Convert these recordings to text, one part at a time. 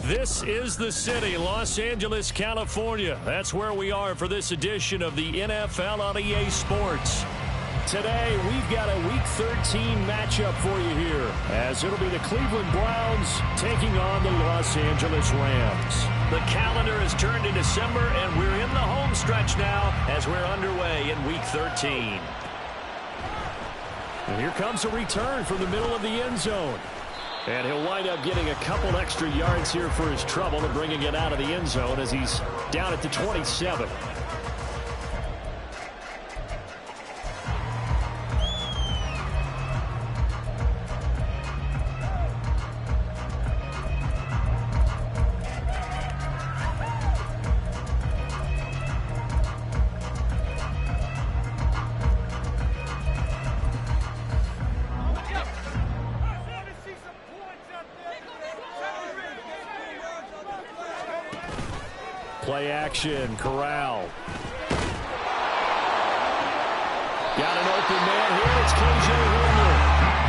This is the city, Los Angeles, California. That's where we are for this edition of the NFL on EA Sports. Today, we've got a Week 13 matchup for you here, as it'll be the Cleveland Browns taking on the Los Angeles Rams. The calendar has turned to December, and we're in the home stretch now as we're underway in Week 13. And here comes a return from the middle of the end zone. And he'll wind up getting a couple extra yards here for his trouble and bringing it out of the end zone as he's down at the 27. Play action, Corral. Got an open man here. It's KJ Hamler.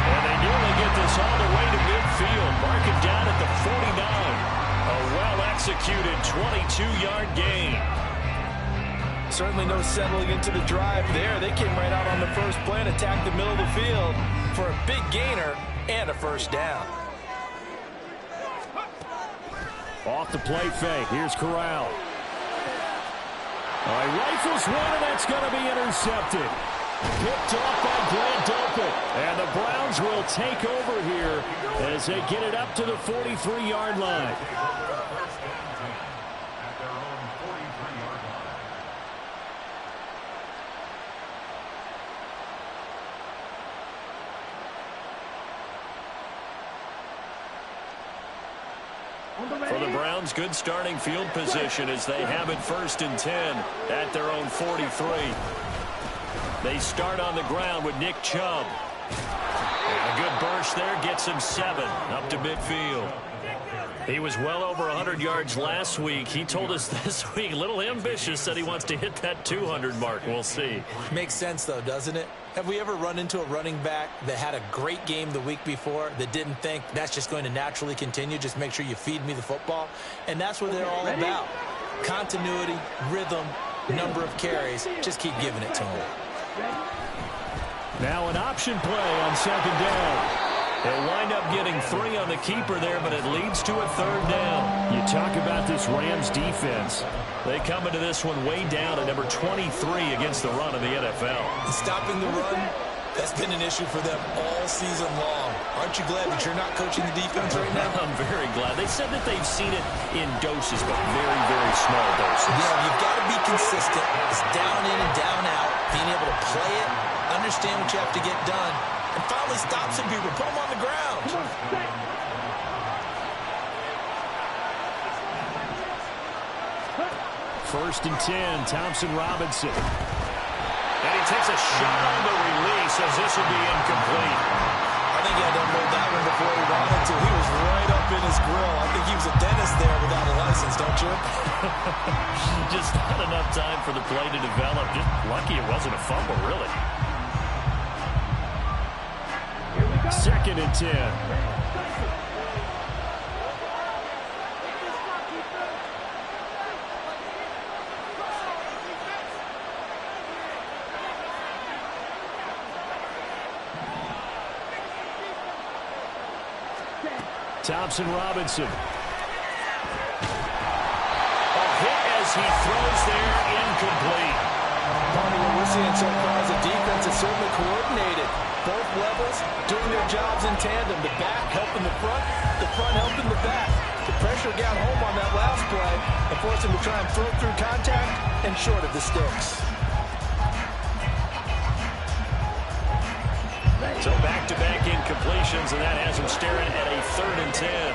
And they nearly get this all the way to midfield. Mark it down at the 49. A well-executed 22-yard gain. Certainly no settling into the drive there. They came right out on the first play and attacked the middle of the field for a big gainer and a first down. Off the play fake. Here's Corral. All right, rifles one, and that's going to be intercepted. Picked off by Grant Delpit. And the Browns will take over here as they get it up to the 43-yard line. For the Browns, good starting field position as they have it 1st and 10 at their own 43. They start on the ground with Nick Chubb. And a good burst there gets him 7 up to midfield. He was well over 100 yards last week. He told us this week, a little ambitious, said he wants to hit that 200 mark. We'll see. Makes sense, though, doesn't it? Have we ever run into a running back that had a great game the week before that didn't think that's just going to naturally continue? Just make sure you feed me the football. And that's what they're all about. Continuity, rhythm, number of carries. Just keep giving it to them. Now an option play on 2nd down. They'll wind up getting 3 on the keeper there, but it leads to a 3rd down. You talk about this Rams defense. They come into this one way down at number 23 against the run of the NFL. Stopping the run, that's been an issue for them all season long. Aren't you glad that you're not coaching the defense right now? I'm very glad. They said that they've seen it in doses, but very, very small doses. Yeah, you've got to be consistent. It's down in and down out. Being able to play it, understand what you have to get done, and finally stop some people, put them on the ground. 1st and 10, Thompson Robinson. And he takes a shot on the release as this will be incomplete. I think he had to unload that one before he wanted to. He was right up in his grill. I think he was a dentist there without a license, don't you? Just not enough time for the play to develop. Just lucky it wasn't a fumble, really. 2nd and 10. Thompson Robinson. A hit as he throws there, incomplete. Part of what we're seeing so far as the defense is certainly coordinated. Both levels doing their jobs in tandem. The back helping the front helping the back. The pressure got home on that last play and forced him to try and throw through contact and short of the sticks. So back-to-back incompletions, and that has him staring at a 3rd and 10.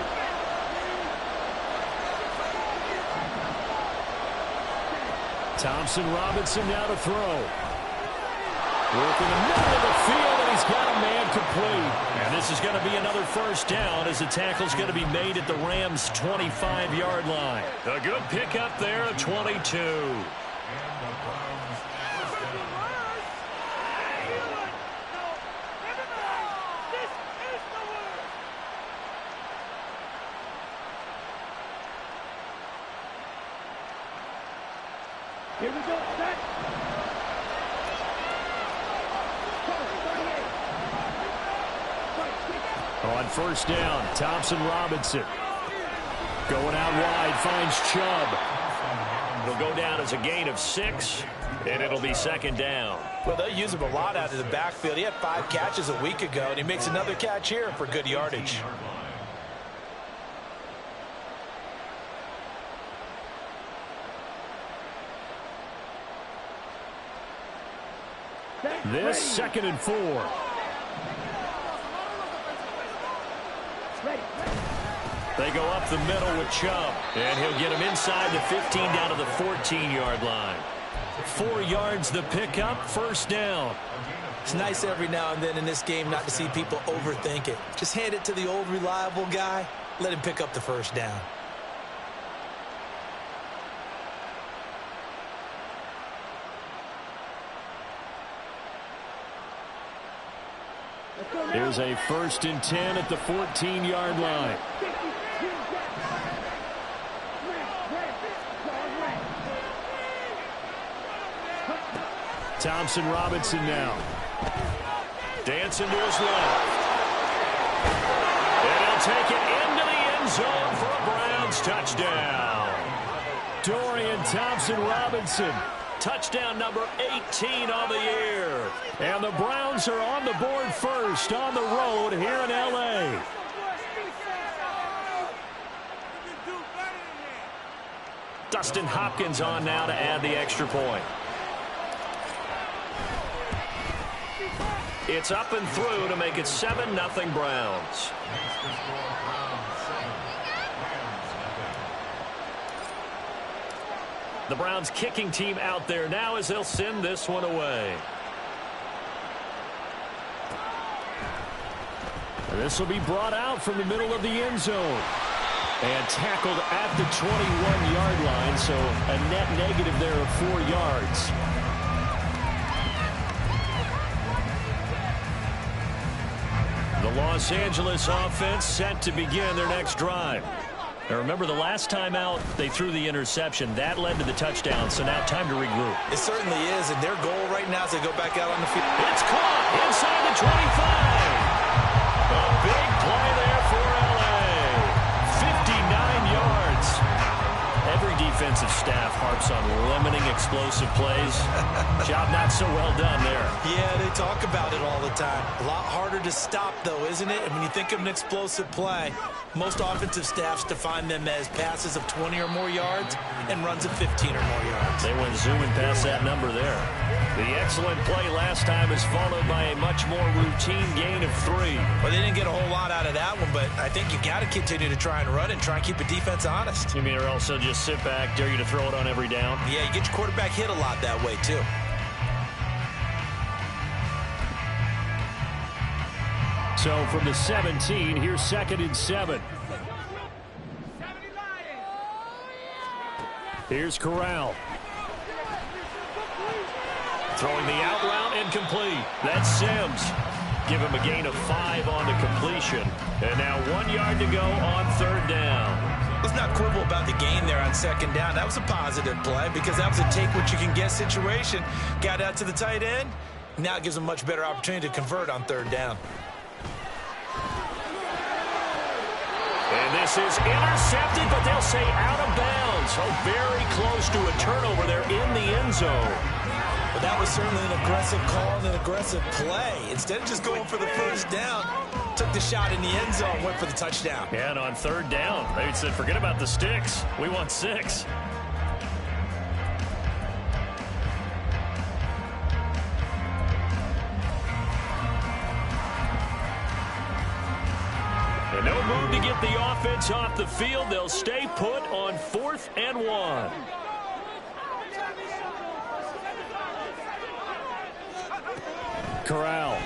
Thompson Robinson now to throw. Working the middle of the field, and he's got a man complete. And this is going to be another 1st down as the tackle's going to be made at the Rams' 25-yard line. A good pickup there at 22. On first down, Thompson Robinson. Going out wide, finds Chubb. It'll go down as a gain of 6, and it'll be second down. Well, they'll use him a lot out of the backfield. He had 5 catches a week ago, and he makes another catch here for good yardage. This 2nd and 4. They go up the middle with Chubb, and he'll get him inside the 15 down to the 14-yard line. 4 yards the pickup, first down. It's nice every now and then in this game not to see people overthink it. Just hand it to the old reliable guy. Let him pick up the first down. Here's a 1st and 10 at the 14-yard line. Thompson Robinson now. Dancing to his left. And he'll take it into the end zone for a Browns touchdown. Dorian Thompson Robinson. Touchdown number 18 on the year. And the Browns are on the board first on the road here in L.A. Dustin Hopkins on now to add the extra point. It's up and through to make it 7-0 Browns. The Browns kicking team out there now as they'll send this one away. This will be brought out from the middle of the end zone. And tackled at the 21-yard line, so a net negative there of 4 yards. The Los Angeles offense set to begin their next drive. Now remember, the last time out, they threw the interception. That led to the touchdown, so now time to regroup. It certainly is, and their goal right now is to go back out on the field. It's caught inside the 25. A big play there for L.A. 59 yards. Every defensive staff harps on limiting explosive plays. Job not so well done there. Yeah, they talk about it all the time. A lot harder to stop, though, isn't it? And when you think of an explosive play, most offensive staffs define them as passes of 20 or more yards and runs of 15 or more yards. They went zooming past that number there. The excellent play last time is followed by a much more routine gain of 3. Well, they didn't get a whole lot out of that one, but I think you got to continue to try and run and try and keep the defense honest. You mean, or also just sit back, dare you to throw it on every down? Yeah, you get your quarterback hit a lot that way, too. So from the 17, here's 2nd and 7. Here's Corral. Throwing the out route incomplete. That's Sims. Give him a gain of 5 on the completion. And now 1 yard to go on 3rd down. Let's not quibble about the gain there on 2nd down. That was a positive play because that was a take-what-you-can-get situation. Got out to the tight end. Now it gives them a much better opportunity to convert on 3rd down. And this is intercepted, but they'll say out of bounds. So very close to a turnover there in the end zone. But that was certainly an aggressive call and an aggressive play. Instead of just going for the first down, took the shot in the end zone, went for the touchdown. Yeah, and on 3rd down, they said, forget about the sticks. We want 6. And no move to get the offense off the field. They'll stay put on 4th and 1. Corral.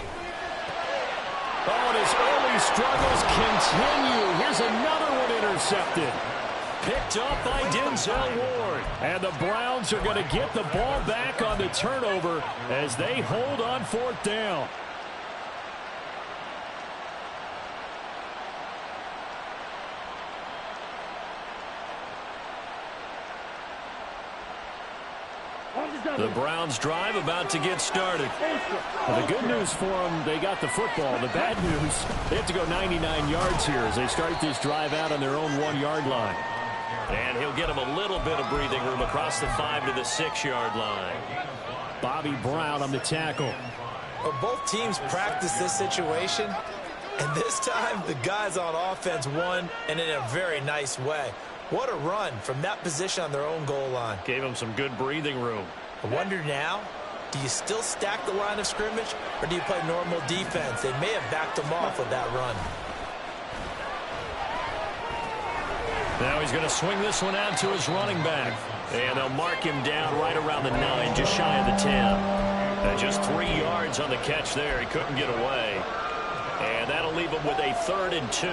Oh, and his early struggles continue. Here's another one intercepted. Picked up by Denzel Ward. And the Browns are going to get the ball back on the turnover as they hold on 4th down. The Browns drive about to get started. Well, the good news for them, they got the football. The bad news, they have to go 99 yards here as they start this drive out on their own 1-yard line. And he'll get him a little bit of breathing room across the 5 to the 6-yard line. Bobby Brown on the tackle. Well, both teams practice this situation, and this time the guys on offense won, and in a very nice way. What a run from that position on their own goal line. Gave him some good breathing room. I wonder now, do you still stack the line of scrimmage, or do you play normal defense? They may have backed them off with that run. Now he's going to swing this one out to his running back. And they'll mark him down right around the 9, just shy of the 10. And just 3 yards on the catch there. He couldn't get away. And that'll leave him with a 3rd and 2.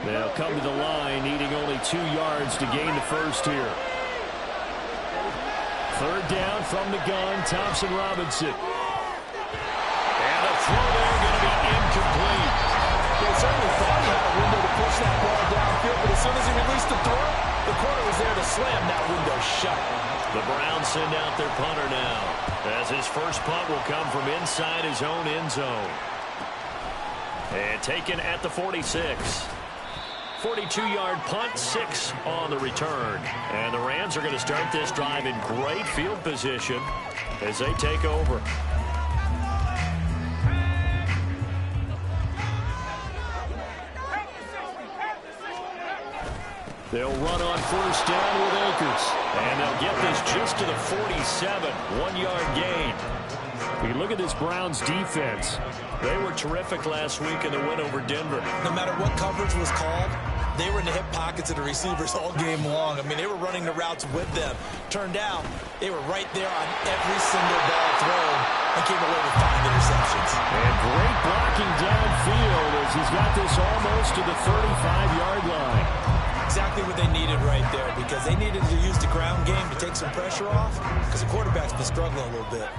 They'll come to the line, needing only 2 yards to gain the first here. 3rd down from the gun, Thompson Robinson. And a throw there going to be incomplete. They certainly thought he had a window to push that ball downfield, but as soon as he released the throw, the corner was there to slam that window shut. The Browns send out their punter now, as his first punt will come from inside his own end zone. And taken at the 46. 42-yard punt, 6 on the return. And the Rams are going to start this drive in great field position as they take over. They'll run on 1st down with Akers. And they'll get this just to the 47, 1-yard gain. We look at this Browns defense. They were terrific last week in the win over Denver. No matter what coverage was called, they were in the hip pockets of the receivers all game long. I mean, they were running the routes with them. Turned out, they were right there on every single ball thrown and came away with 5 interceptions. And great blocking downfield as he's got this almost to the 35-yard line. Exactly what they needed right there, because they needed to use the ground game to take some pressure off, because the quarterback's been struggling a little bit.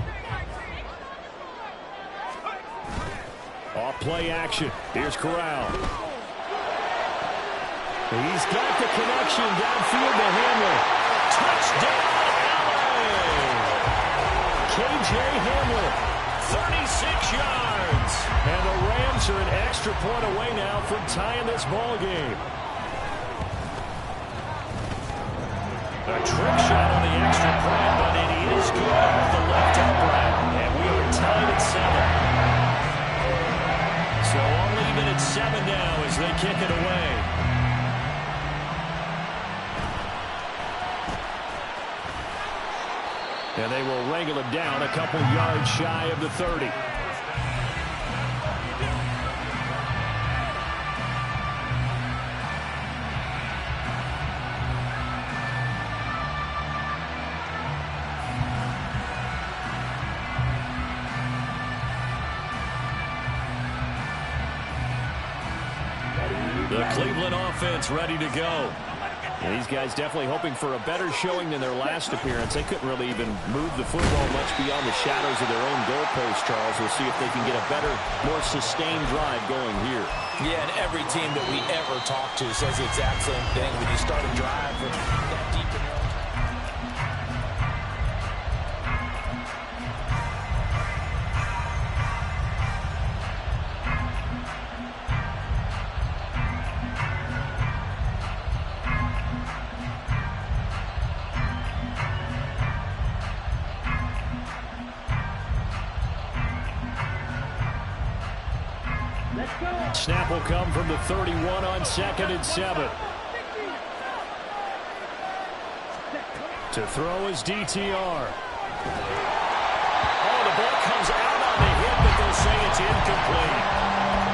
Off play action. Here's Corral. He's got the connection downfield to Hamler. Touchdown, LA! K.J. Hamler. 36 yards. And the Rams are an extra point away now from tying this ball game. A trick shot on the extra point, but it is good off the left upright. And we are tied at 7. So I'll leave it at 7 now as they kick it away. And they will wrangle him down a couple yards shy of the 30. The Cleveland offense ready to go. And these guys definitely hoping for a better showing than their last appearance. They couldn't really even move the football much beyond the shadows of their own goalpost, Charles. We'll see if they can get a better, more sustained drive going here. Yeah, and every team that we ever talk to says the exact same thing. When you start a drive that deep in the Snap will come from the 31 on 2nd and 7. To throw is DTR. Oh, the ball comes out on the hit, but they'll say it's incomplete.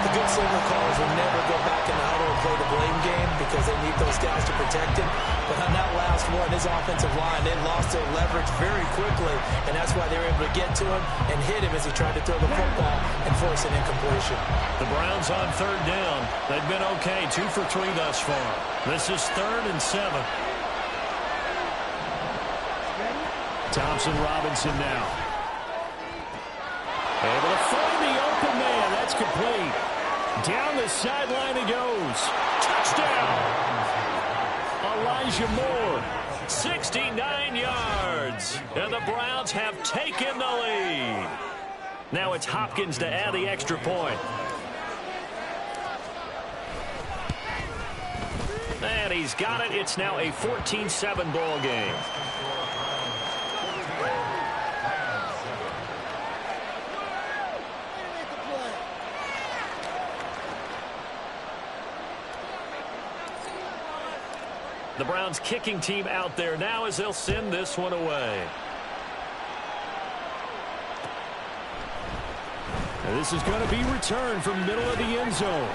The good signal callers will never go back in the huddle and play the blame game because they need those guys to protect him. But on that last one, his offensive line, they lost their leverage very quickly, and that's why they were able to get to him and hit him as he tried to throw the football and force an incompletion. The Browns on 3rd down. They've been okay, 2 for 3 thus far. This is 3rd and 7. Thompson Robinson now. Able to find the open man. That's complete. Down the sideline he goes. Touchdown. Elijah Moore, 69 yards. And the Browns have taken the lead. Now it's Hopkins to add the extra point. And he's got it. It's now a 14-7 ball game. The Browns kicking team out there now as they'll send this one away. And this is going to be returned from middle of the end zone.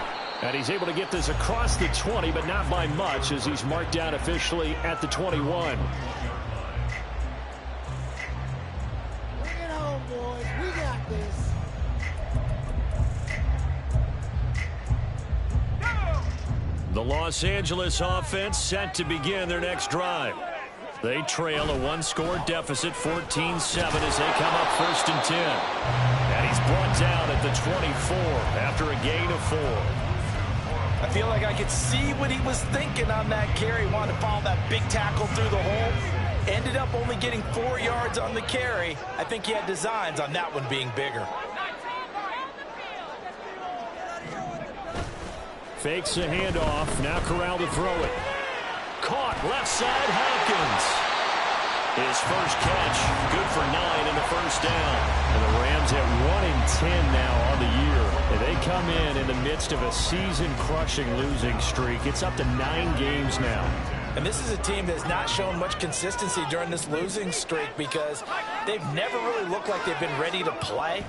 And he's able to get this across the 20, but not by much as he's marked down officially at the 21. Bring it home, boys. We got this. The Los Angeles offense set to begin their next drive. They trail a one-score deficit, 14-7, as they come up 1st and 10. And he's brought down at the 24 after a gain of 4. I feel like I could see what he was thinking on that carry. Wanted to follow that big tackle through the hole. Ended up only getting 4 yards on the carry. I think he had designs on that one being bigger. Fakes the handoff. Now Corral to throw it. Caught left side, Hopkins. His first catch, good for 9 in the first down. And the Rams at 1-10 now on the year. And they come in the midst of a season-crushing losing streak. It's up to 9 games now. And this is a team that's not shown much consistency during this losing streak because they've never really looked like they've been ready to play.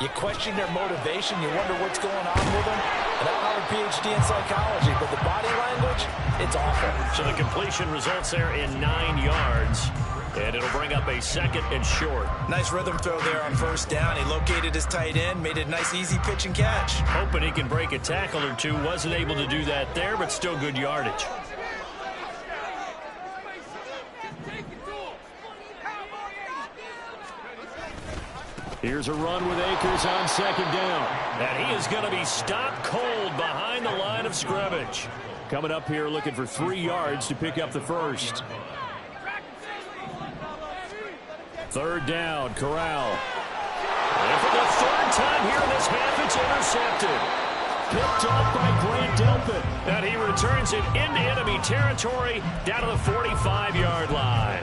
You question their motivation. You wonder what's going on with them. And I don't have a PhD in psychology, but the body language, it's awful. So the completion results there in 9 yards. And it'll bring up a 2nd and short. Nice rhythm throw there on 1st down. He located his tight end, made it a nice, easy pitch and catch. Hoping he can break a tackle or two. Wasn't able to do that there, but still good yardage. Here's a run with Akers on 2nd down. And he is going to be stopped cold behind the line of scrimmage. Coming up here looking for 3 yards to pick up the first. 3rd down, Corral. And for the 3rd time here in this half, it's intercepted. Picked up by Grant Delpit. And he returns it into enemy territory down to the 45-yard line.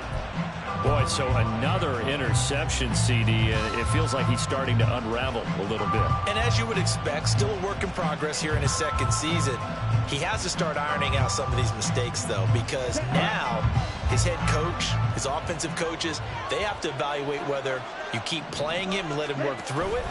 Boy, so another interception, CD, and it feels like he's starting to unravel a little bit. And as you would expect, still a work in progress here in his 2nd season. He has to start ironing out some of these mistakes, though, because now his head coach, his offensive coaches, they have to evaluate whether you keep playing him and let him work through it,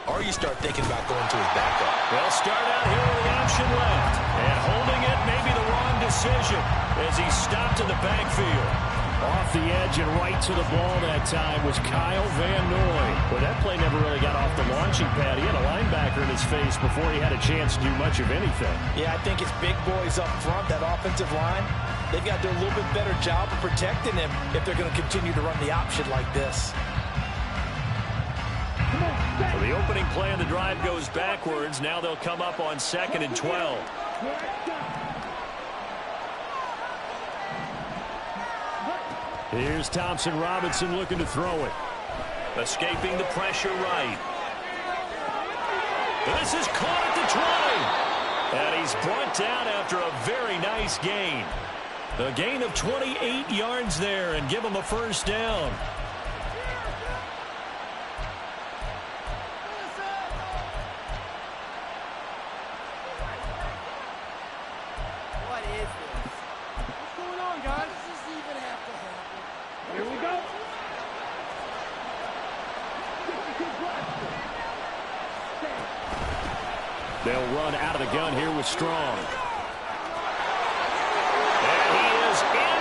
or you start thinking about going to his backup. They'll start out here with the option left, and holding it may be the wrong decision as he stopped in the backfield. Off the edge and right to the ball that time was Kyle Van Noy. Well, that play never really got off the launching pad. He had a linebacker in his face before he had a chance to do much of anything. Yeah, I think it's big boys up front, that offensive line. They've got to do a little bit better job of protecting him if they're going to continue to run the option like this. So the opening play of the drive goes backwards. Now they'll come up on 2nd and 12. Here's Thompson Robinson looking to throw it. Escaping the pressure right. This is caught at the 20. And he's brought down after a very nice gain. A gain of 28 yards there and give him a 1st down. What is this? What's going on, guys? Does this even have to happen? Here we go. They'll run out of the gun here with Strong. And he is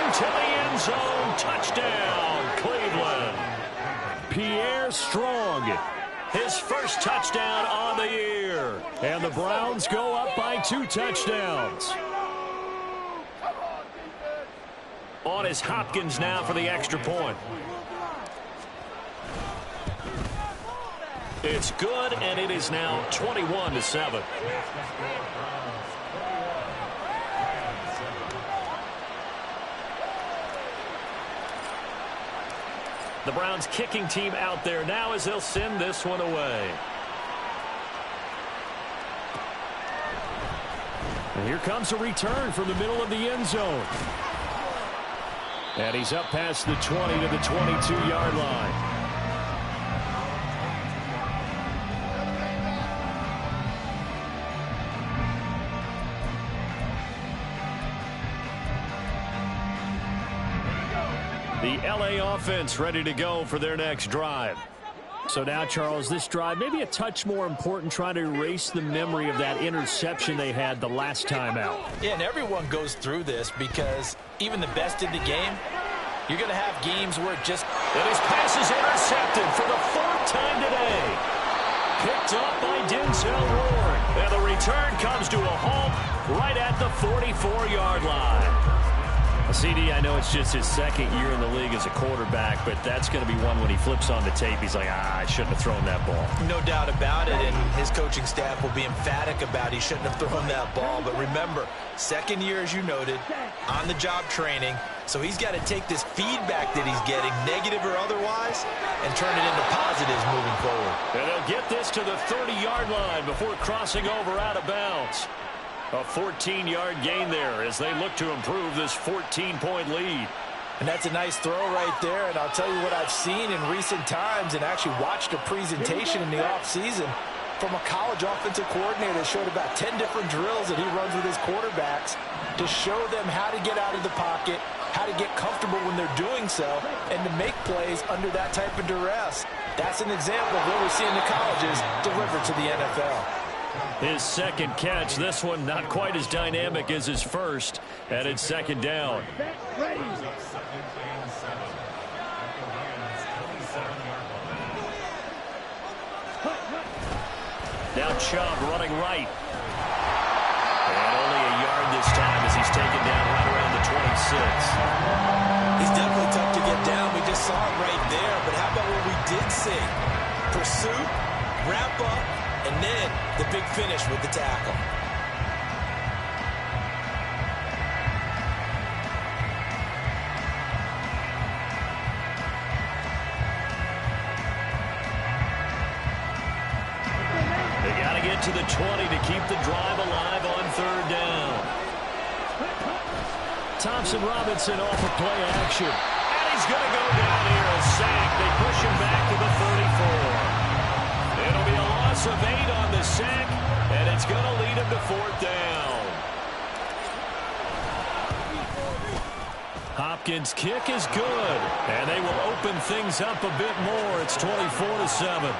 into the end zone. Touchdown, Cleveland. Pierre Strong, his first touchdown on the year. And the Browns go up by 2 touchdowns. On is Hopkins now for the extra point. It's good, and it is now 21-7. The Browns kicking team out there now as they'll send this one away. And here comes a return from the middle of the end zone. And he's up past the 20 to the 22-yard line. The LA offense ready to go for their next drive. So now, Charles, this drive maybe a touch more important, trying to erase the memory of that interception they had the last time out. Yeah, and everyone goes through this because even the best in the game, you're going to have games where it just... And his pass is intercepted for the fourth time today. Picked up by Denzel Ward. And the return comes to a halt right at the 44-yard line. CD, I know it's just his second year in the league as a quarterback, but that's going to be one when he flips on the tape. He's like, I shouldn't have thrown that ball. No doubt about it, and his coaching staff will be emphatic about he shouldn't have thrown that ball. But remember, second year, as you noted, on-the-job training, so he's got to take this feedback that he's getting, negative or otherwise, and turn it into positives moving forward. And they'll get this to the 30-yard line before crossing over out of bounds. A 14-yard gain there as they look to improve this 14-point lead. And that's a nice throw right there. And I'll tell you what I've seen in recent times and actually watched a presentation in the offseason from a college offensive coordinator that showed about 10 different drills that he runs with his quarterbacks to show them how to get out of the pocket, how to get comfortable when they're doing so, and to make plays under that type of duress. That's an example of what we see in the colleges delivered to the NFL. His second catch, this one not quite as dynamic as his first, and it's second down. Now Chubb running right. And only a yard this time as he's taken down right around the 26. He's definitely tough to get down. We just saw it right there. But how about what we did see? Pursuit, wrap up, and then the big finish with the tackle. They got to get to the 20 to keep the drive alive on third down. Thompson Robinson off of play action. And he's going to go down here, a sack. They push him back to the 34. It'll be a loss of 8 on the sack, and it's going to lead him to fourth down. Hopkins' kick is good, and they will open things up a bit more. It's 24-7.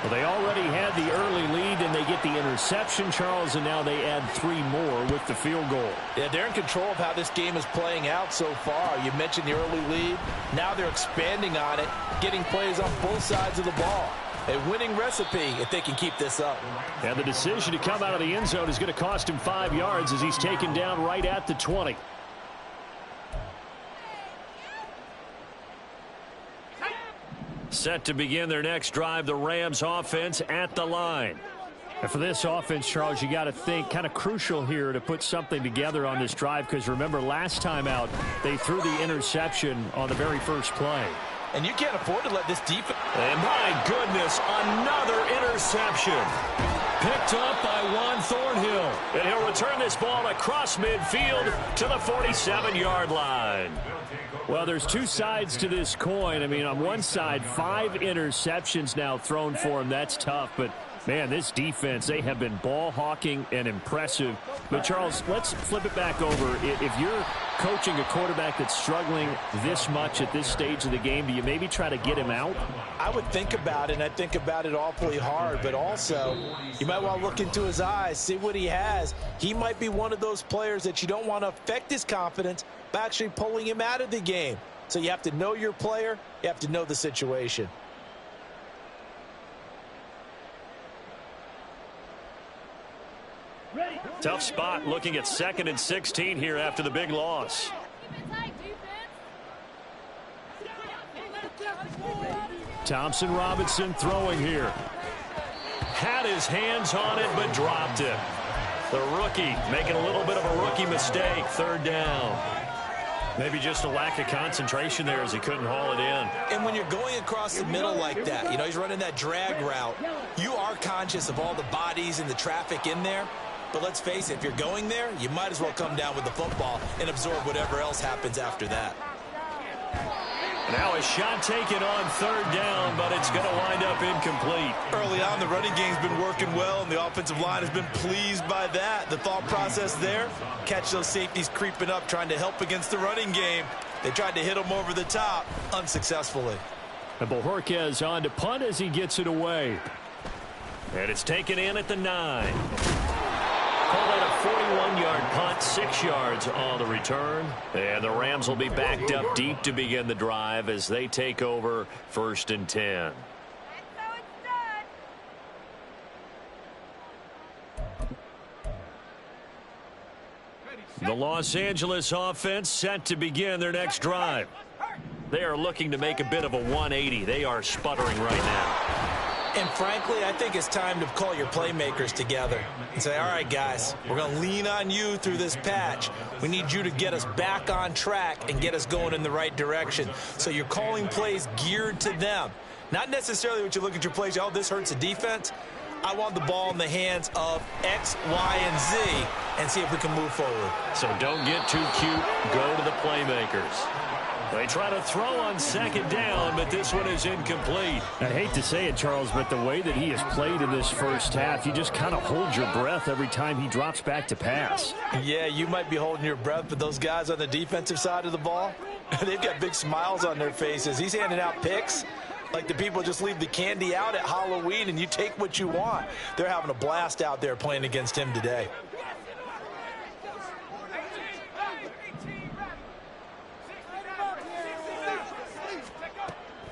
Well, they already had the early lead, and they get the interception, Charles, and now they add 3 more with the field goal. Yeah, they're in control of how this game is playing out so far. You mentioned the early lead. Now they're expanding on it, getting plays on both sides of the ball. A winning recipe if they can keep this up. And the decision to come out of the end zone is going to cost him 5 yards as he's taken down right at the 20. Set to begin their next drive, the Rams offense at the line. And for this offense, Charles, you got to think kind of crucial here to put something together on this drive, because remember last time out they threw the interception on the very first play. And you can't afford to let this defense... And my goodness, another interception. Picked up by Juan Thornhill. And he'll return this ball across midfield to the 47-yard line. Well, there's 2 sides to this coin. I mean, on one side, 5 interceptions now thrown for him. That's tough, but man, this defense, they have been ball hawking and impressive. But Charles, let's flip it back over. If you're coaching a quarterback that's struggling this much at this stage of the game, do you maybe try to get him out? I would think about it, and I think about it awfully hard, but also you might want to look into his eyes, see what he has. He might be one of those players that you don't want to affect his confidence by actually pulling him out of the game. So you have to know your player, you have to know the situation. Tough spot looking at 2nd and 16 here after the big loss. Thompson Robinson throwing here. Had his hands on it but dropped it. The rookie making a little bit of a rookie mistake. Third down. Maybe just a lack of concentration there as he couldn't haul it in. And when you're going across the middle like that, you know, he's running that drag route, you are conscious of all the bodies and the traffic in there. But let's face it, if you're going there, you might as well come down with the football and absorb whatever else happens after that. Now a shot taken on third down, but it's going to wind up incomplete. Early on, the running game's been working well, and the offensive line has been pleased by that. The thought process there, catch those safeties creeping up, trying to help against the running game. They tried to hit them over the top, unsuccessfully. And Bojorquez on to punt as he gets it away. And it's taken in at the 9. Call that a 41-yard punt, 6 yards on the return. And the Rams will be backed up deep to begin the drive as they take over 1st and 10. The Los Angeles offense set to begin their next drive. They are looking to make a bit of a 180. They are sputtering right now. And frankly, I think it's time to call your playmakers together and say, all right, guys, we're going to lean on you through this patch. We need you to get us back on track and get us going in the right direction. So you're calling plays geared to them. Not necessarily what you look at your plays, oh, this hurts the defense. I want the ball in the hands of X, Y, and Z and see if we can move forward. So don't get too cute. Go to the playmakers. They try to throw on 2nd down, but this one is incomplete. I hate to say it, Charles, but the way that he has played in this first half, you just kind of hold your breath every time he drops back to pass. Yeah, you might be holding your breath, but those guys on the defensive side of the ball, they've got big smiles on their faces. He's handing out picks like the people just leave the candy out at Halloween and you take what you want. They're having a blast out there playing against him today.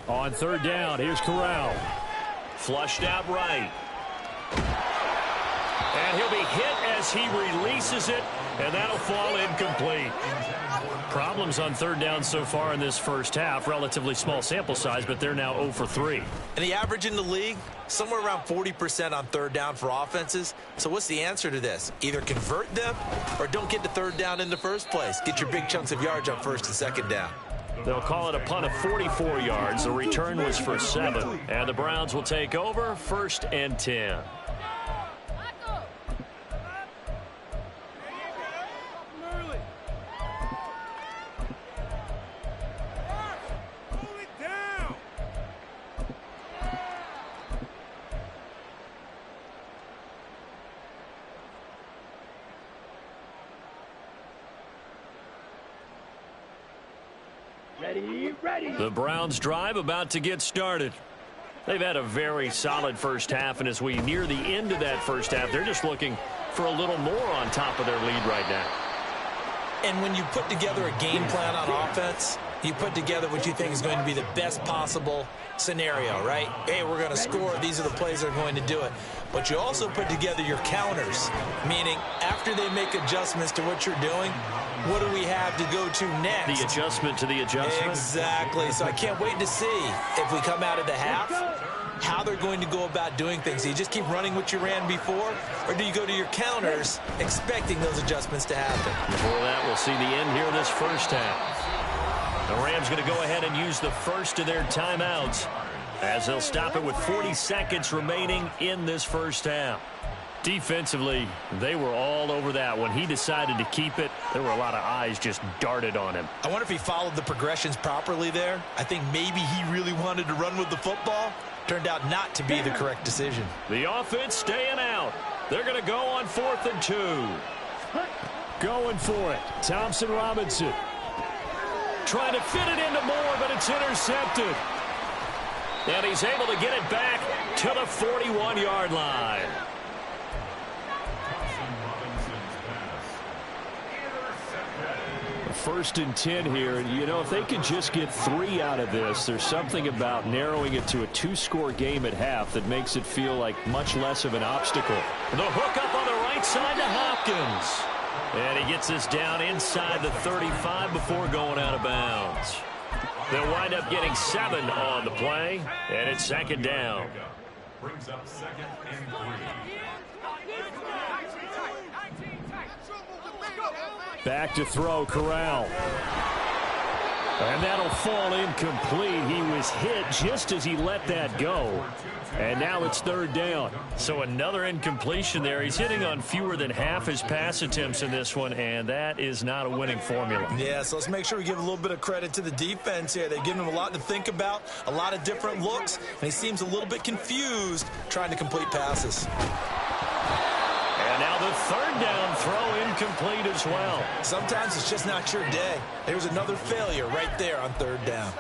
On 3rd down, here's Corral. Flushed out right. And he'll be hit as he releases it, and that'll fall incomplete. Problems on 3rd down so far in this first half. Relatively small sample size, but they're now 0 for 3. And the average in the league, somewhere around 40% on 3rd down for offenses. So what's the answer to this? Either convert them or don't get to 3rd down in the first place. Get your big chunks of yards on 1st and 2nd down. They'll call it a punt of 44 yards. The return was for 7. And the Browns will take over 1st and 10. The Browns drive about to get started. They've had a very solid first half, and as we near the end of that first half, they're just looking for a little more on top of their lead right now. And when you put together a game plan on offense, you put together what you think is going to be the best possible scenario, right? Hey, we're going to score. These are the plays that are going to do it. But you also put together your counters, meaning after they make adjustments to what you're doing, what do we have to go to next? The adjustment to the adjustment. Exactly. So I can't wait to see if we come out of the half, how they're going to go about doing things. Do you just keep running what you ran before, or do you go to your counters expecting those adjustments to happen? Before that, we'll see the end here of this first half. The Rams going to go ahead and use the first of their timeouts as they'll stop it with 40 seconds remaining in this first half. Defensively, they were all over that. When he decided to keep it, there were a lot of eyes just darted on him. I wonder if he followed the progressions properly there. I think maybe he really wanted to run with the football. Turned out not to be the correct decision. The offense staying out. They're going to go on 4th and 2. Going for it. Thompson Robinson. Trying to fit it into Moore, but it's intercepted. And he's able to get it back to the 41-yard line. First and 10 here, and you know, if they could just get 3 out of this, there's something about narrowing it to a 2-score game at half that makes it feel like much less of an obstacle. The hook up on the right side to Hopkins. And he gets this down inside the 35 before going out of bounds. They'll wind up getting 7 on the play, and it's 2nd down. Brings up 2nd and 3. Back to throw, Corral. And that'll fall incomplete. He was hit just as he let that go. And now it's third down. So another incompletion there. He's hitting on fewer than half his pass attempts in this one, and that is not a winning formula. Yeah, so let's make sure we give a little bit of credit to the defense here. They've given him a lot to think about, a lot of different looks, and he seems a little bit confused trying to complete passes. And now the third down throw incomplete as well. Sometimes it's just not your day. There's another failure right there on third down.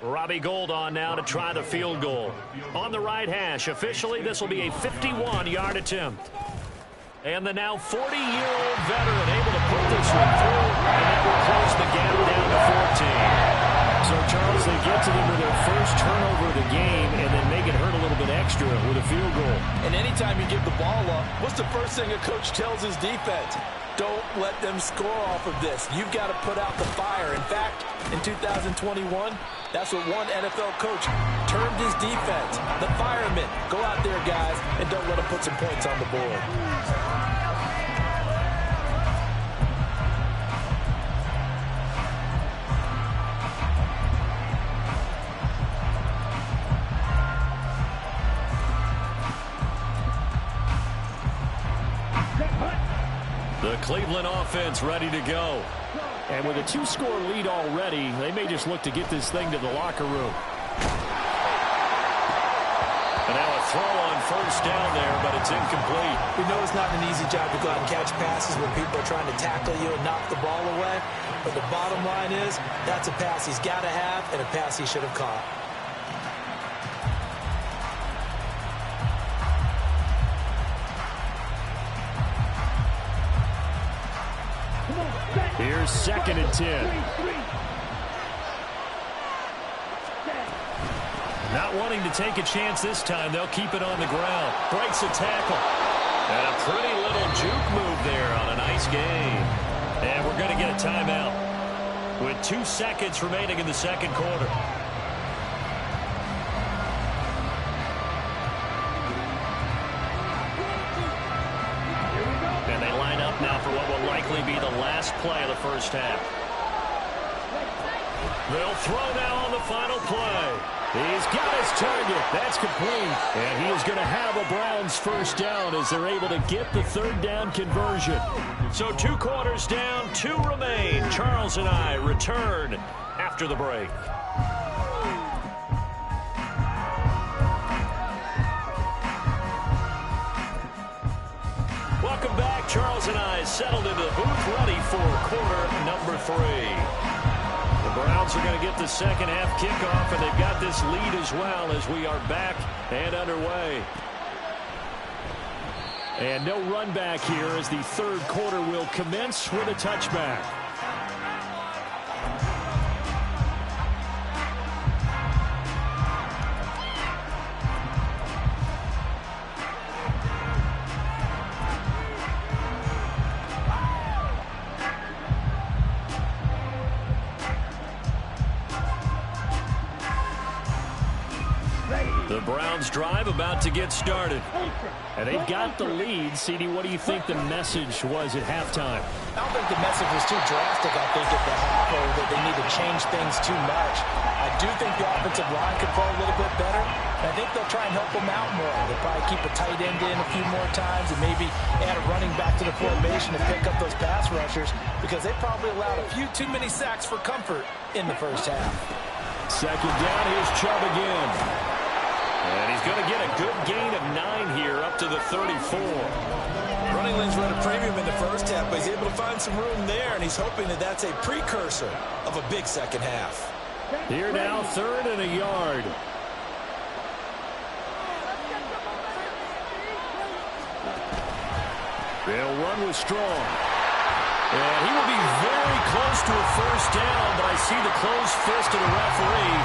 Robbie Gould on now to try the field goal. On the right hash, officially this will be a 51-yard attempt. And the now 40-year-old veteran able to put this one through, and that will close the gap down to 14. So, Charles, they get to them with their first turnover of the game and then make it hurt a little bit extra with a field goal. And anytime you give the ball up, what's the first thing a coach tells his defense? Don't let them score off of this. You've got to put out the fire. In fact, in 2021, that's what one NFL coach termed his defense. The firemen. Go out there, guys, and don't let them put some points on the board. The Cleveland offense ready to go. And with a 2-score lead already, they may just look to get this thing to the locker room. And now a throw on first down there, but it's incomplete. We know it's not an easy job to go out and catch passes when people are trying to tackle you and knock the ball away. But the bottom line is, that's a pass he's got to have and a pass he should have caught. Here's 2nd and 10. Not wanting to take a chance this time. They'll keep it on the ground. Breaks a tackle. And a pretty little juke move there on a nice game. And we're going to get a timeout with 2 seconds remaining in the second quarter. And they line up now for what will likely be the last play of the first half. They'll throw now on the final play. He's got his target. That's complete. And he is going to have a Browns first down as they're able to get the third down conversion. So 2 quarters down, 2 remain. Charles and I return after the break. Welcome back. Charles and I settled into the booth ready for quarter number 3. The Browns are going to get the second half kickoff, and they've got this lead as well as we are back and underway. And no run back here as the third quarter will commence with a touchback. The Browns drive about to get started. And they've got the lead. CD, what do you think the message was at halftime? I don't think the message was too drastic, I think, at the half, or that they need to change things too much. I do think the offensive line could play a little bit better, and I think they'll try and help them out more. They'll probably keep a tight end in a few more times and maybe add a running back to the formation to pick up those pass rushers, because they probably allowed a few too many sacks for comfort in the first half. Second down, here's Chubb again. And he's going to get a good gain of 9 here up to the 34. Running lanes were at a premium in the first half, but he's able to find some room there, and he's hoping that that's a precursor of a big second half. Here now, 3rd and a yard. They'll run with Strong. And he will be very close to a first down, but I see the closed fist of the referee,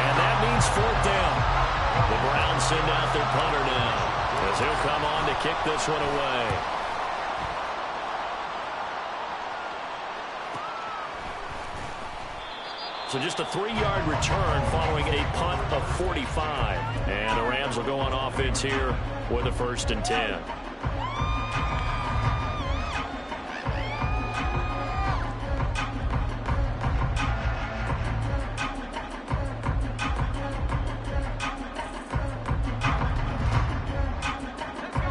and that means 4th down. The Browns send out their punter now as he'll come on to kick this one away. So just a 3-yard return following a punt of 45. And the Rams will go on offense here with a 1st and 10.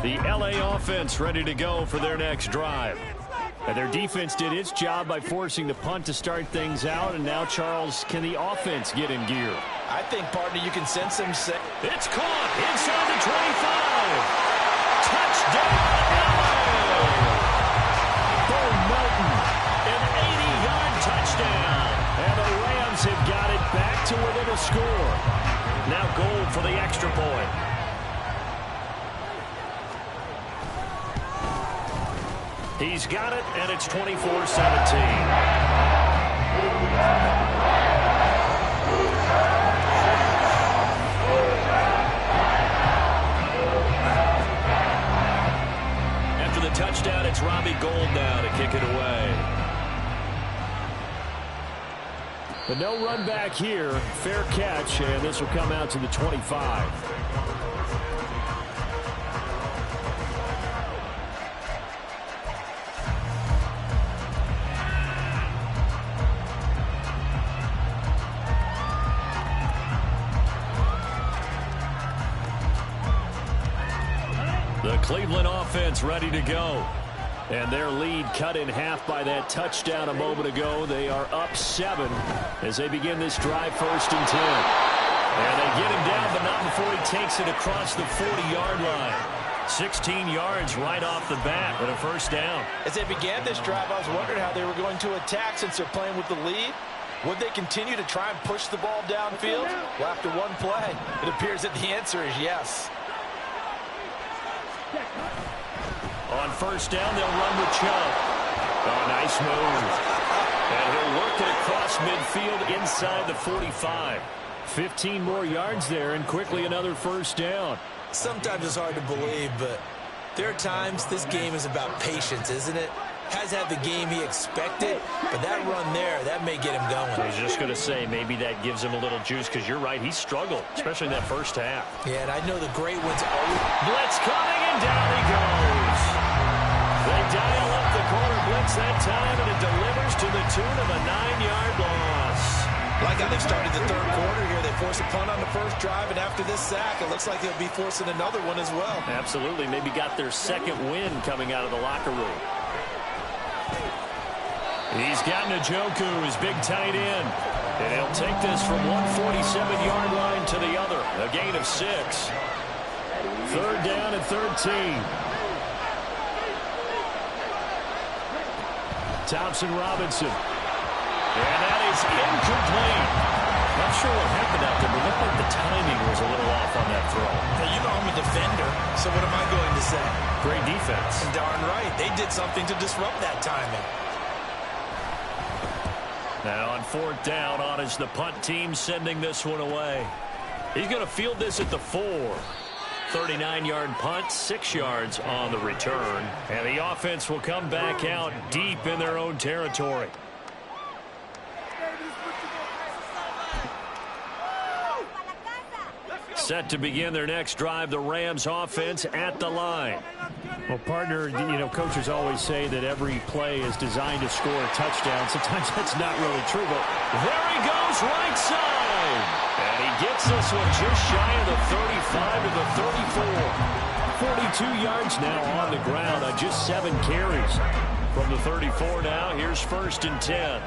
The LA offense ready to go for their next drive. And their defense did its job by forcing the punt to start things out. And now, Charles, can the offense get in gear? I think, partner, you can sense them. It's caught inside the 25. Touchdown, LA! Bo Melton, an 80-yard touchdown. And the Rams have got it back to within a score. Now goal for the extra point. He's got it, and it's 24-17. After the touchdown, it's Robbie Gould now to kick it away. But no run back here. Fair catch, and this will come out to the 25. The Cleveland offense ready to go. And their lead cut in half by that touchdown a moment ago. They are up 7 as they begin this drive, 1st and 10. And they get him down, but not before he takes it across the 40-yard line. 16 yards right off the bat and a 1st down. As they began this drive, I was wondering how they were going to attack since they're playing with the lead. Would they continue to try and push the ball downfield? Well, after one play, it appears that the answer is yes. On 1st down, they'll run with Chubb. Oh, nice move. And he'll work it across midfield inside the 45. 15 more yards there, and quickly another 1st down. Sometimes it's hard to believe, but there are times this game is about patience, isn't it? Has had the game he expected, but that run there, that may get him going. I was just going to say, maybe that gives him a little juice, because you're right, he struggled, especially in that 1st half. Yeah, and I know the great ones always... Blitz coming, and down he goes. They dial up the corner blitz that time, and it delivers to the tune of a 9-yard loss. Like how they've started the 3rd quarter here. They force a punt on the 1st drive, and after this sack, it looks like they'll be forcing another one as well. Absolutely. Maybe got their 2nd win coming out of the locker room. He's got Njoku, his big tight end. And he'll take this from one 47-yard line to the other. A gain of 6. 3rd down and 13. Thompson-Robinson. And that is incomplete. Not sure what happened out there, but it looked like the timing was a little off on that throw. Now, you know I'm a defender, so what am I going to say? Great defense. Darn right. They did something to disrupt that timing. Now on 4th down, on is the punt team sending this one away. He's going to field this at the 4. 39-yard punt, 6 yards on the return. And the offense will come back out deep in their own territory. Set to begin their next drive, the Rams offense at the line. Well, partner, you know, coaches always say that every play is designed to score a touchdown. Sometimes that's not really true, but there he goes, right side. And he gets this one just shy of the 35 to the 34. 42 yards now on the ground on just 7 carries. From the 34 now, here's 1st and 10.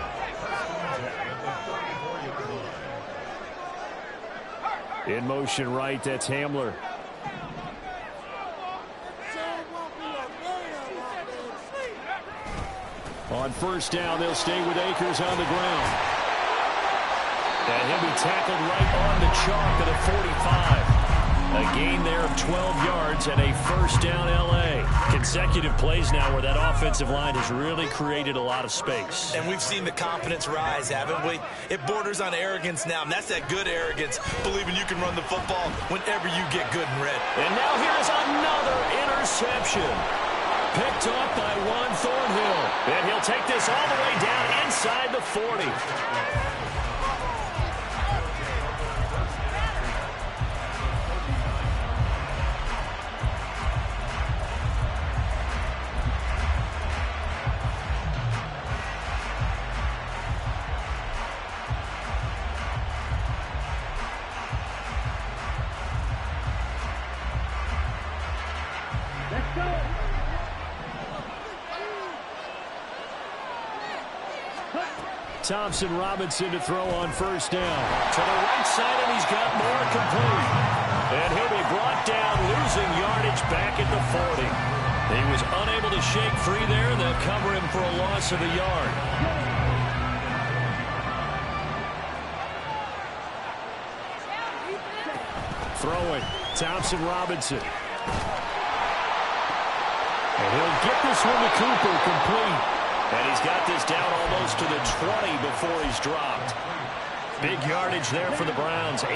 In motion right, that's Hamler. On 1st down, they'll stay with Akers on the ground. And he'll be tackled right on the chalk at a 45. A gain there of 12 yards and a 1st down L.A. Consecutive plays now where that offensive line has really created a lot of space. And we've seen the confidence rise, haven't we? It borders on arrogance now, and that's that good arrogance, believing you can run the football whenever you get good and ready. And now here's another interception. Picked off by Juan Thornhill. And he'll take this all the way down inside the 40. Thompson Robinson to throw on first down. To the right side, and he's got more complete. And he'll be brought down, losing yardage back at the 40. He was unable to shake free there, and they'll cover him for a loss of a yard. Throwing, Thompson Robinson. And he'll get this one to Cooper, complete. And he's got this down almost to the 20 before he's dropped. Big yardage there for the Browns, 18.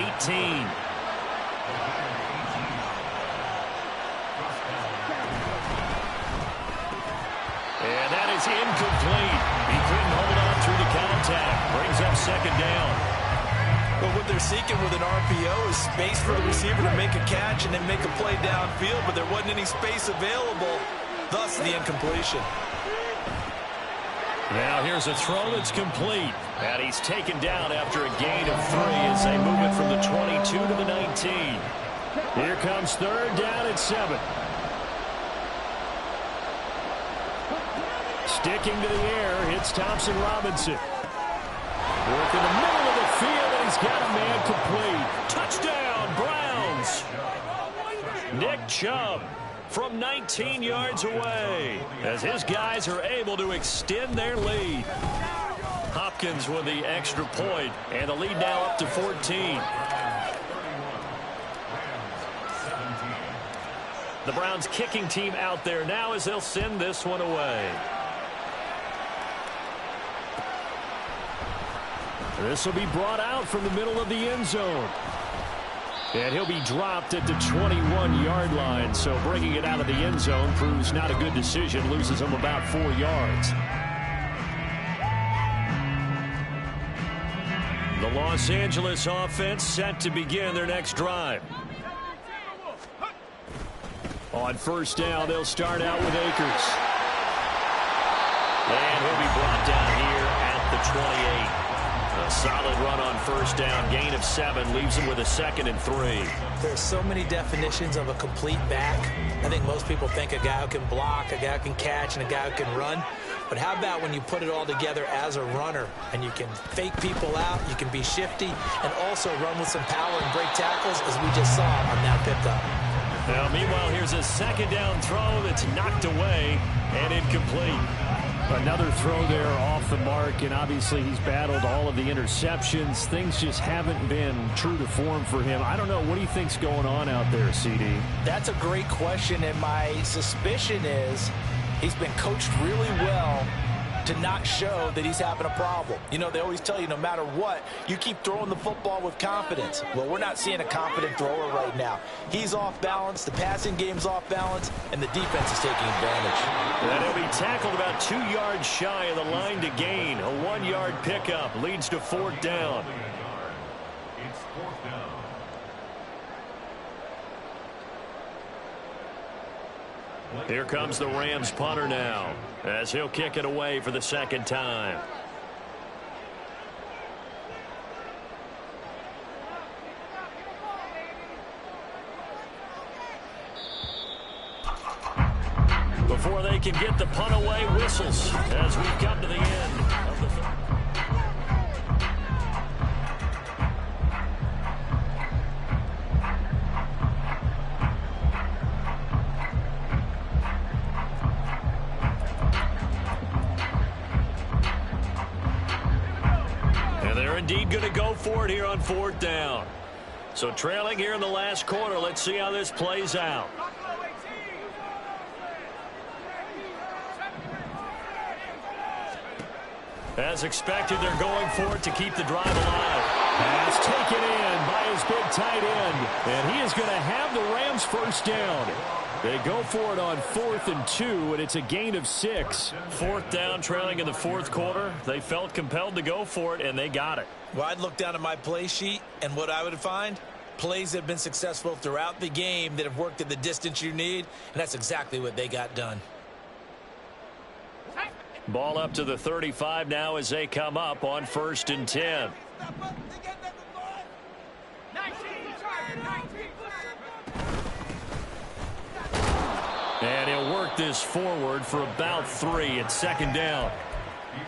And that is incomplete. He couldn't hold on through the contact. Brings up second down. Well, what they're seeking with an RPO is space for the receiver to make a catch and then make a play downfield, but there wasn't any space available, thus the incompletion. Now here's a throw that's complete. And he's taken down after a gain of 3 as they move it from the 22 to the 19. Here comes third down at 7. Sticking to the air, it's Thompson Robinson. Work in the middle of the field, and he's got a man complete. Touchdown, Browns! Nick Chubb from 19 yards away as his guys are able to extend their lead. Hopkins with the extra point, and the lead now up to 14. The Browns kicking team out there now as they'll send this one away. This will be brought out from the middle of the end zone. And he'll be dropped at the 21-yard line, so bringing it out of the end zone proves not a good decision, loses him about 4 yards. The Los Angeles offense set to begin their next drive. On first down, they'll start out with Akers. And he'll be brought down here at the 28. A solid run on first down, gain of 7, leaves him with a 2nd and 3. There's so many definitions of a complete back. I think most people think a guy who can block, a guy who can catch, and a guy who can run. But how about when you put it all together as a runner, and you can fake people out, you can be shifty, and also run with some power and break tackles, as we just saw on that pickup. Now, meanwhile, here's a second down throw that's knocked away and incomplete. Another throw there off the mark, and obviously he's battled all of the interceptions. Things just haven't been true to form for him. I don't know. What do you think's going on out there, CD? That's a great question, and my suspicion is he's been coached really well to not show that he's having a problem. You know, they always tell you no matter what, you keep throwing the football with confidence. Well, we're not seeing a confident thrower right now. He's off balance, the passing game's off balance, and the defense is taking advantage. And he'll be tackled about 2 yards shy of the line to gain. A 1-yard pickup leads to 4th down. It's 4th down. Here comes the Rams punter now, as he'll kick it away for the 2nd time. Before they can get the punt away, whistles as we come to the end of the indeed going to go for it here on 4th down. So trailing here in the last quarter. Let's see how this plays out. As expected, they're going for it to keep the drive alive. Pass taken in by his big tight end. And he is going to have the Rams first down. They go for it on 4th and 2, and it's a gain of 6. 4th down, trailing in the 4th quarter. They felt compelled to go for it, and they got it. Well, I'd look down at my play sheet, and what I would find, plays that have been successful throughout the game that have worked at the distance you need, and that's exactly what they got done. Ball up to the 35 now as they come up on 1st and 10. And he'll work this forward for about 3. It's second down.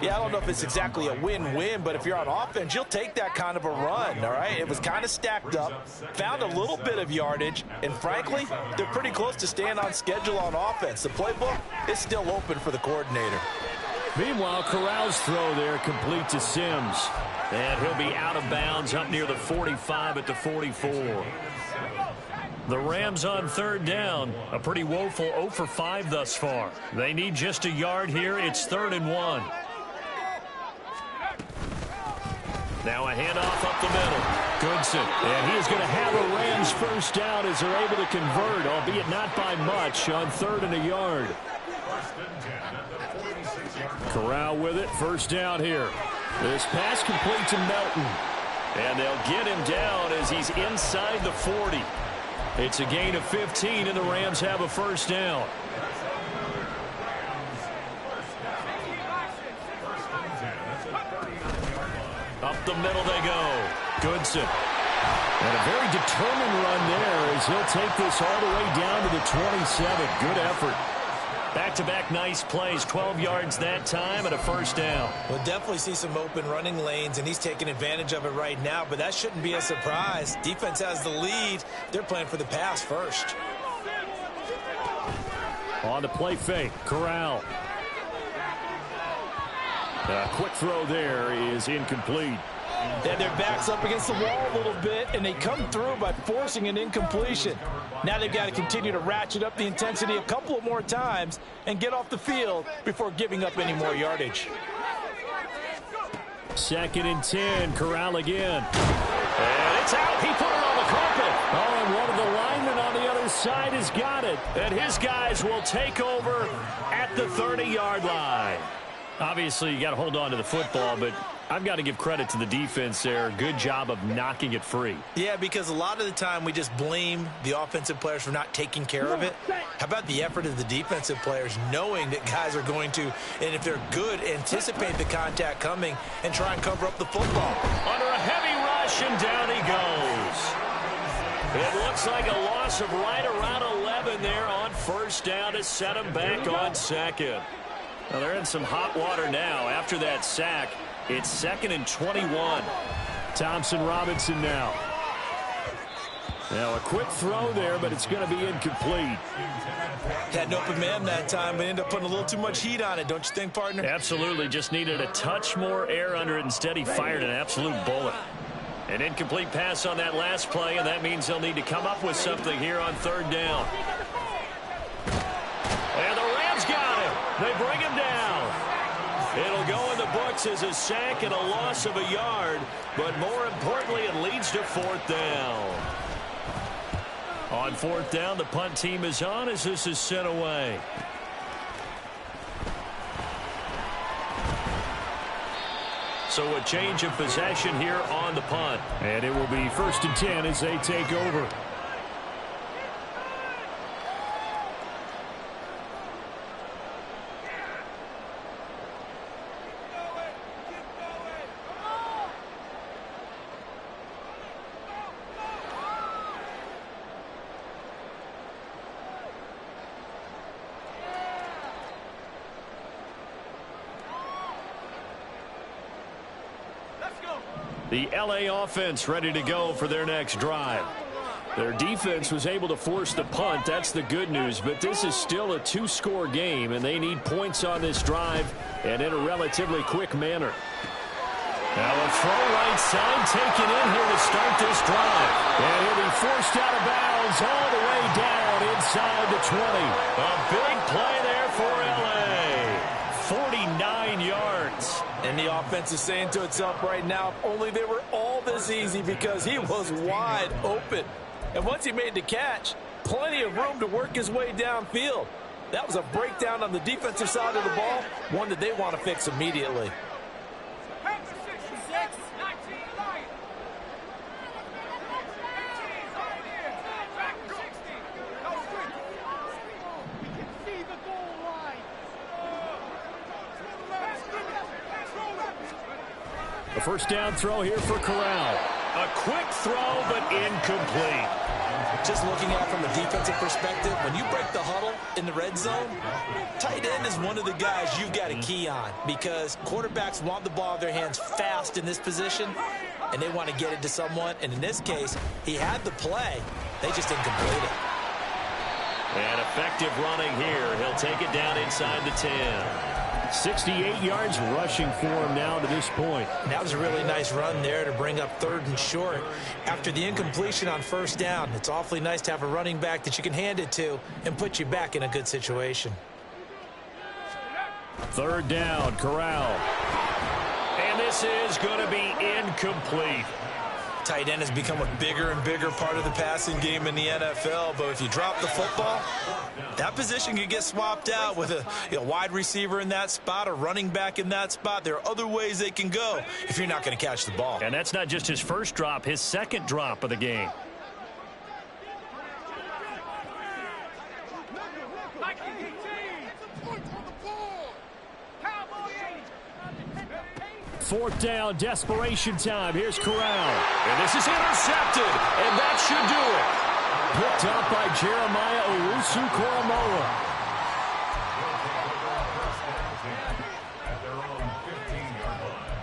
Yeah, I don't know if it's exactly a win-win, but if you're on offense, you'll take that kind of a run, all right? It was kind of stacked up, found a little bit of yardage, and frankly, they're pretty close to staying on schedule on offense. The playbook is still open for the coordinator. Meanwhile, Corral's throw there complete to Sims. And he'll be out of bounds up near the 45 at the 44. The Rams on third down. A pretty woeful 0 for 5 thus far. They need just a yard here. It's 3rd and 1. Now a handoff up the middle. Goodson. And he is going to have a Rams first down as they're able to convert, albeit not by much, on 3rd and a yard. Corral with it. First down here. This pass complete to Melton. And they'll get him down as he's inside the 40. It's a gain of 15, and the Rams have a first down. Up the middle they go. Goodson. And a very determined run there as he'll take this all the way down to the 27. Good effort. Back-to-back nice plays, 12 yards that time and a first down. We'll definitely see some open running lanes, and he's taking advantage of it right now, but that shouldn't be a surprise. Defense has the lead. They're playing for the pass first. On the play fake, Corral. A quick throw there is incomplete. And their back's up against the wall a little bit, and they come through by forcing an incompletion. Now they've got to continue to ratchet up the intensity a couple of more times and get off the field before giving up any more yardage. 2nd and 10, Corral again. And it's out. He put it on the carpet. Oh, and one of the linemen on the other side has got it. And his guys will take over at the 30-yard line. Obviously, you got to hold on to the football, but I've got to give credit to the defense there. Good job of knocking it free. Yeah, because a lot of the time we just blame the offensive players for not taking care of it. How about the effort of the defensive players knowing that guys are going to, and if they're good, anticipate the contact coming and try and cover up the football. Under a heavy rush, and down he goes. It looks like a loss of right around 11 there on first down to set him back on 2nd. Well, they're in some hot water now. After that sack, it's 2nd and 21. Thompson Robinson now. Now a quick throw there, but it's going to be incomplete. Had an open man that time, but ended up putting a little too much heat on it, don't you think, partner? Absolutely. Just needed a touch more air under it. Instead, he fired an absolute bullet. An incomplete pass on that last play, and that means they'll need to come up with something here on 3rd down. And the Rams got him. They bring him down. It'll go in the books as a sack and a loss of a yard, but more importantly, it leads to 4th down. On 4th down, the punt team is on as this is sent away. So a change of possession here on the punt. And it will be 1st and 10 as they take over. The LA offense ready to go for their next drive. Their defense was able to force the punt. That's the good news. But this is still a 2-score game, and they need points on this drive and in a relatively quick manner. Now a throw right side taken in here to start this drive. And he'll be forced out of bounds all the way down inside the 20. A big play there for LA. 49 yards. And the offense is saying to itself right now, if only they were all this easy, because he was wide open. And once he made the catch, plenty of room to work his way downfield. That was a breakdown on the defensive side of the ball, one that they want to fix immediately. A first down throw here for Corral. A quick throw, but incomplete. Just looking at it from a defensive perspective, when you break the huddle in the red zone, tight end is one of the guys you've got to key on because quarterbacks want the ball in their hands fast in this position, and they want to get it to someone. And in this case, he had the play. They just didn't complete it. And effective running here. He'll take it down inside the 10. 68 yards rushing for him now to this point. That was a really nice run there to bring up 3rd and short. After the incompletion on 1st down, it's awfully nice to have a running back that you can hand it to and put you back in a good situation. 3rd down, Corral. And this is going to be incomplete. Tight end has become a bigger and bigger part of the passing game in the NFL, but if you drop the football, that position can get swapped out with a wide receiver in that spot, a running back in that spot. There are other ways they can go if you're not going to catch the ball. And that's not just his first drop, his second drop of the game. Fourth down, desperation time. Here's Corral. And this is intercepted. And that should do it. Picked up by Jeremiah Owusu-Koramoah. At their own 15-yard line.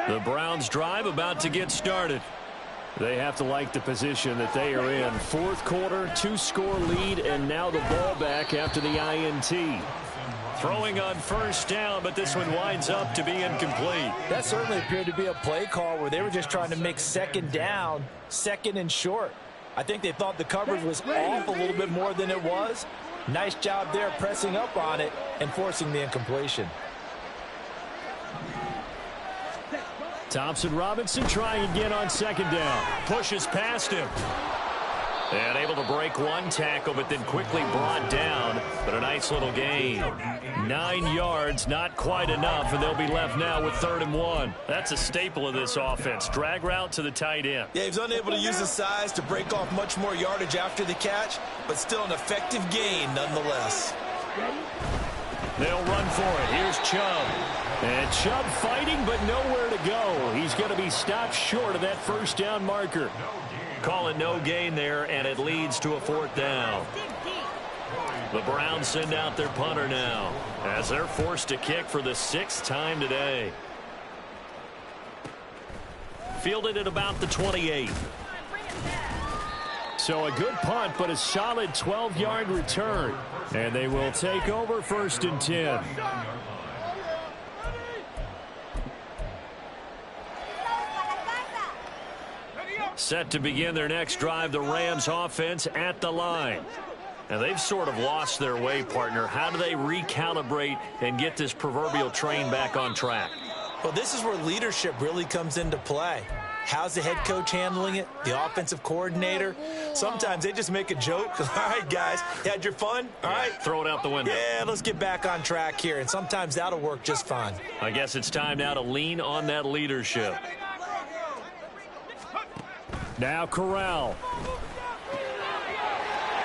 The Browns drive about to get started. They have to like the position that they are in. 4th quarter, 2-score lead, and now the ball back after the INT. Throwing on 1st down, but this one winds up to be incomplete. That certainly appeared to be a play call where they were just trying to make 2nd down, 2nd and short. I think they thought the coverage was off a little bit more than it was. Nice job there pressing up on it and forcing the incompletion. Thompson Robinson trying again on 2nd down. Pushes past him. And able to break one tackle, but then quickly brought down. But a nice little gain. 9 yards, not quite enough, and they'll be left now with 3rd and 1. That's a staple of this offense. Drag route to the tight end. Yeah, he was unable to use his size to break off much more yardage after the catch, but still an effective gain nonetheless. They'll run for it. Here's Chubb. And Chubb fighting, but nowhere to go. He's going to be stopped short of that 1st down marker. Call it no gain there, and it leads to a 4th down. The Browns send out their punter now as they're forced to kick for the 6th time today. Fielded at about the 28. So a good punt, but a solid 12-yard return. And they will take over 1st and 10. Set to begin their next drive, the Rams offense at the line. And they've sort of lost their way, partner. How do they recalibrate and get this proverbial train back on track? Well, this is where leadership really comes into play. How's the head coach handling it? The offensive coordinator? Sometimes they just make a joke. All right, guys, you had your fun? All right. Throw it out the window. Yeah, let's get back on track here. And sometimes that'll work just fine. I guess it's time now to lean on that leadership. Now Corral.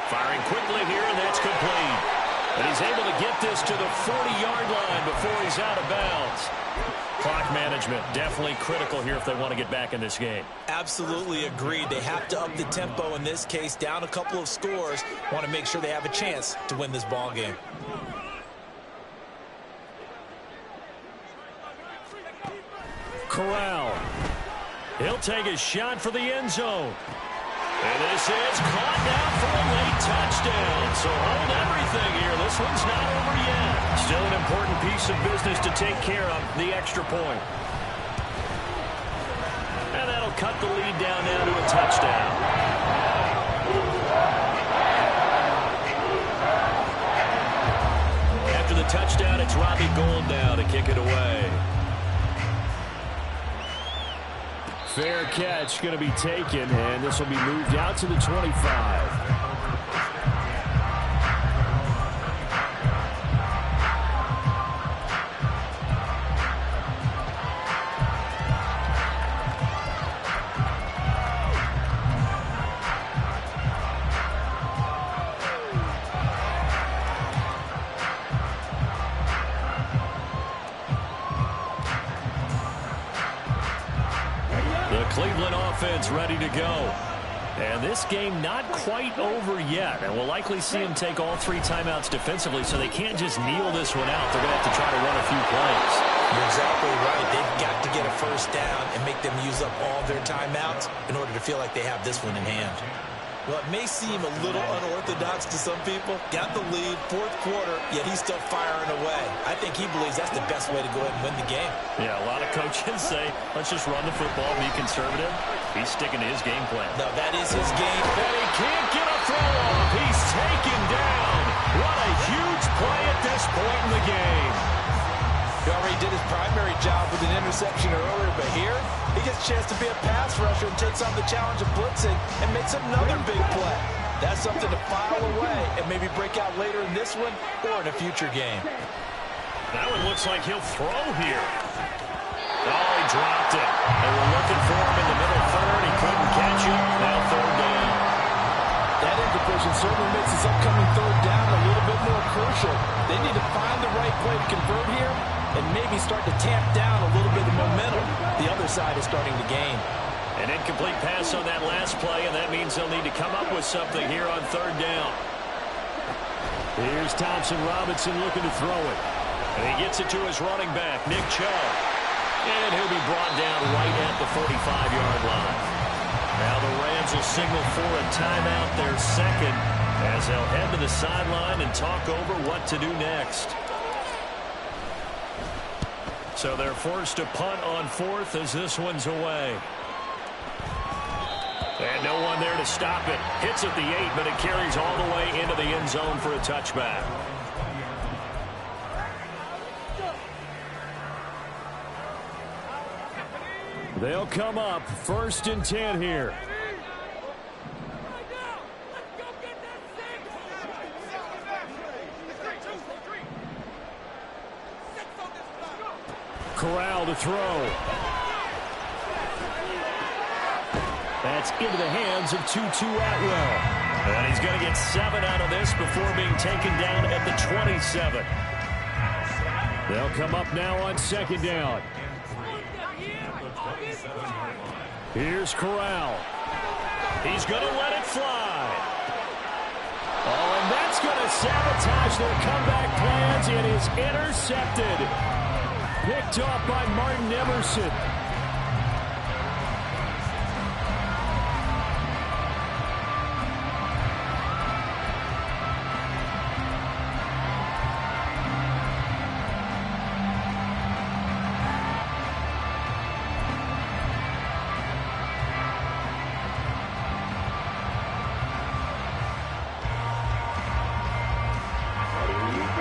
Firing quickly here, and that's complete. And he's able to get this to the 40-yard line before he's out of bounds. Clock management definitely critical here if they want to get back in this game. Absolutely agreed. They have to up the tempo in this case, down a couple of scores. Want to make sure they have a chance to win this ball game. Corral. He'll take a shot for the end zone. And this is caught now for a late touchdown. So hold everything here. This one's not over yet. Still an important piece of business to take care of, the extra point. And that'll cut the lead down now to a touchdown. After the touchdown, it's Robbie Gould now to kick it away. Fair catch going to be taken, and this will be moved out to the 25. offense ready to go. And this game not quite over yet. And we'll likely see them take all 3 timeouts defensively, so they can't just kneel this one out. They're going to have to try to run a few plays. You're exactly right. They've got to get a first down and make them use up all their timeouts in order to feel like they have this one in hand. Well, it may seem a little unorthodox to some people. Got the lead, 4th quarter, yet he's still firing away. I think he believes that's the best way to go ahead and win the game. Yeah, a lot of coaches say, let's just run the football, be conservative. He's sticking to his game plan. No, that is his game. And he can't get a throw off. He's taken down. What a huge play at this point in the game. He already did his primary job with an interception earlier, but here he gets a chance to be a pass rusher and takes on the challenge of blitzing and makes another big play. That's something to file away and maybe break out later in this one or in a future game. That one looks like he'll throw here. Oh, he dropped it. They were looking for him in the middle third. He couldn't catch it. Now 3rd down. That incompletion certainly makes this upcoming 3rd down a little bit more crucial. They need to find the right play to convert here and maybe start to tamp down a little bit of momentum. The other side is starting to gain. An incomplete pass on that last play, and that means they'll need to come up with something here on 3rd down. Here's Thompson Robinson looking to throw it. And he gets it to his running back, Nick Chubb. And he'll be brought down right at the 45-yard line. Now the Rams will signal for a timeout, their 2nd, as they'll head to the sideline and talk over what to do next. So they're forced to punt on 4th as this one's away. And no one there to stop it. Hits at the 8, but it carries all the way into the end zone for a touchback. They'll come up 1st and 10 here. Corral to throw. That's into the hands of Tutu Atwell. And he's going to get 7 out of this before being taken down at the 27. They'll come up now on 2nd down. Here's Corral. He's going to let it fly. Oh, and that's going to sabotage their comeback plans. It is intercepted. Picked off by Martin Emerson.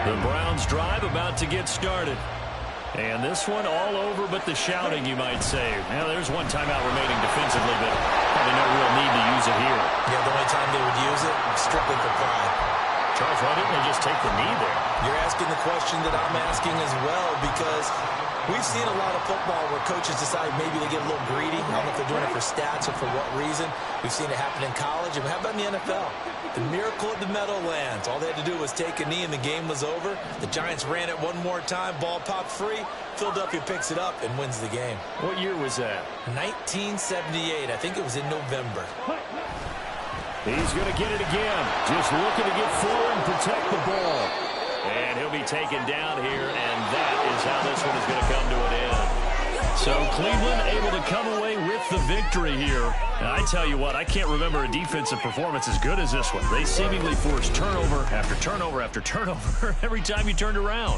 The Browns drive about to get started. And this one all over but the shouting, you might say. Now, there's one timeout remaining defensively, but probably no real need to use it here. Yeah, the only time they would use it, strictly for pride. Charles, why didn't they just take the knee there? You're asking the question that I'm asking as well, because we've seen a lot of football where coaches decide maybe they get a little greedy. I don't know if they're doing it for stats or for what reason. We've seen it happen in college. And how about in the NFL? The miracle of the Meadowlands. All they had to do was take a knee and the game was over. The Giants ran it one more time. Ball popped free. Philadelphia picks it up and wins the game. What year was that? 1978. I think it was in November. He's going to get it again. Just looking to get forward and protect the ball. And he'll be taken down here, and that is how this one is going to come to an end. So Cleveland able to come away with the victory here. And I tell you what, I can't remember a defensive performance as good as this one. They seemingly forced turnover after turnover after turnover every time you turned around.